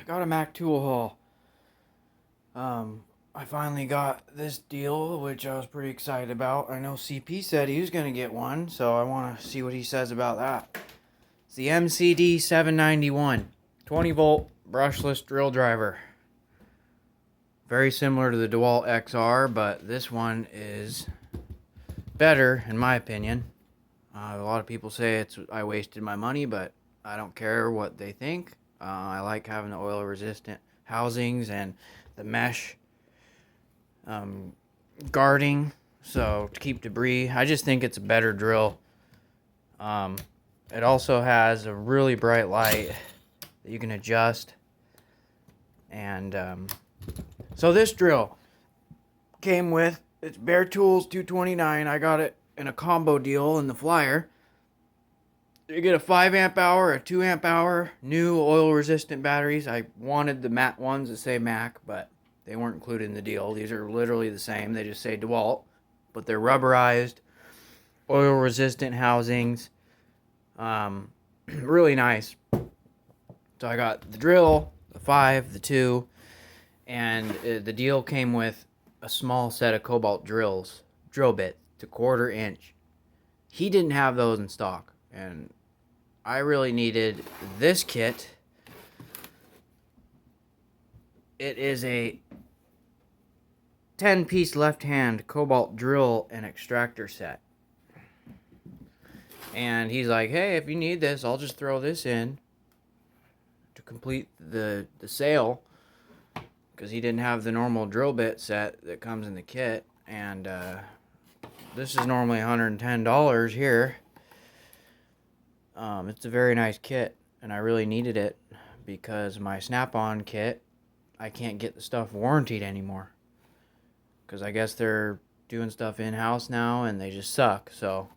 I got a Mac tool haul. I finally got this deal, which I was pretty excited about. I know CP said he was going to get one, so I want to see what he says about that. It's the MCF791 20 volt brushless drill driver. Very similar to the DeWalt XR, but this one is better in my opinion. A lot of people say I wasted my money, but I don't care what they think. I like having the oil resistant housings and the mesh guarding, so to keep debris. I just think it's a better drill. It also has a really bright light that you can adjust, and so this drill came with, it's Bare Tools $229. I got it in a combo deal in the flyer. You get a 5 amp hour, a 2 amp hour, new oil resistant batteries. I wanted the matte ones that say Mac, but they weren't included in the deal. These are literally the same. They just say DeWalt, but they're rubberized, oil resistant housings. Really nice. So I got the drill, the 5, the 2, and the deal came with a small set of cobalt drill bits to 1/4 inch. He didn't have those in stock, and I really needed this kit. It is a 10-piece left-hand cobalt drill and extractor set. And he's like, hey, if you need this, I'll just throw this in to complete the sale, because he didn't have the normal drill bit set that comes in the kit. And this is normally $110 here. It's a very nice kit, and I really needed it because my Snap-on kit, I can't get the stuff warranted anymore, because I guess they're doing stuff in-house now and they just suck. So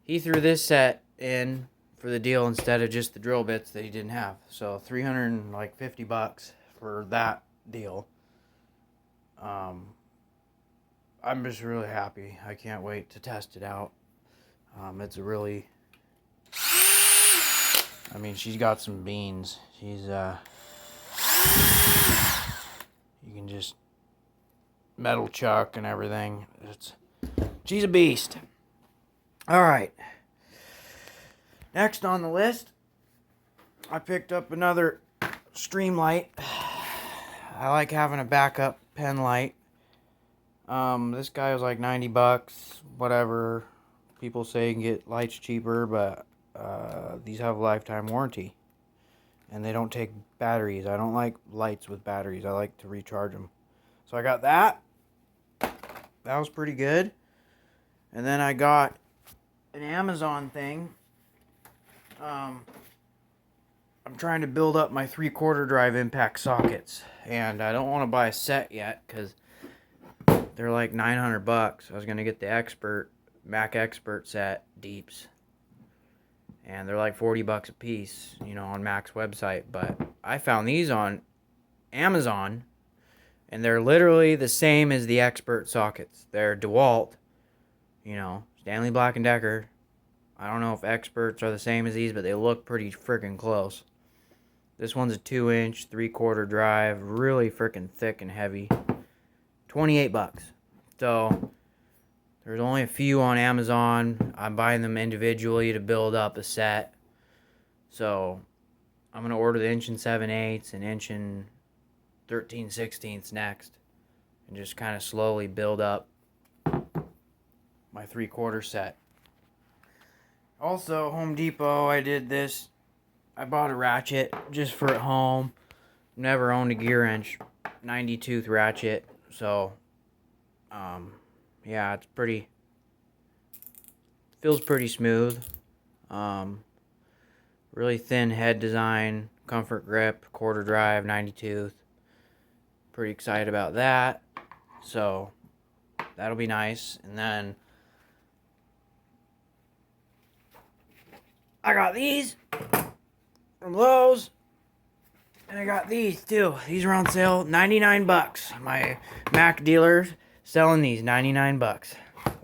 he threw this set in for the deal instead of just the drill bits that he didn't have. So $350 for that deal. I'm just really happy. I can't wait to test it out. It's a really, I mean, she's got some beans. She's you can just metal chuck and everything. She's a beast. All right. Next on the list, I picked up another stream light. I like having a backup pen light. This guy was like $90, whatever. People say you can get lights cheaper, but these have a lifetime warranty, and they don't take batteries. I don't like lights with batteries. I like to recharge them. So I got that. That was pretty good. And then I got an Amazon thing. I'm trying to build up my 3/4 drive impact sockets, and I don't want to buy a set yet because they're like $900. I was gonna get the Mac Expert set deeps, and they're like $40 a piece, you know, on Mac's website. But I found these on Amazon, and they're literally the same as the Expert sockets. They're DeWalt, you know, Stanley Black & Decker. I don't know if Experts are the same as these, but they look pretty freaking close. This one's a 2-inch, 3/4 drive, really freaking thick and heavy. $28. So there's only a few on Amazon. I'm buying them individually to build up a set. So I'm going to order the 1 7/8 and 1 13/16 next, and just kind of slowly build up my 3/4 set. Also, Home Depot, I did this. I bought a ratchet just for at home. Never owned a gear wrench. 90 tooth ratchet. So, yeah, it's pretty, feels pretty smooth. Really thin head design, comfort grip, 1/4 drive, 90 tooth. Pretty excited about that. So, that'll be nice. And then I got these from Lowe's, and I got these too. These are on sale, $99. My Mac dealer's selling these $99.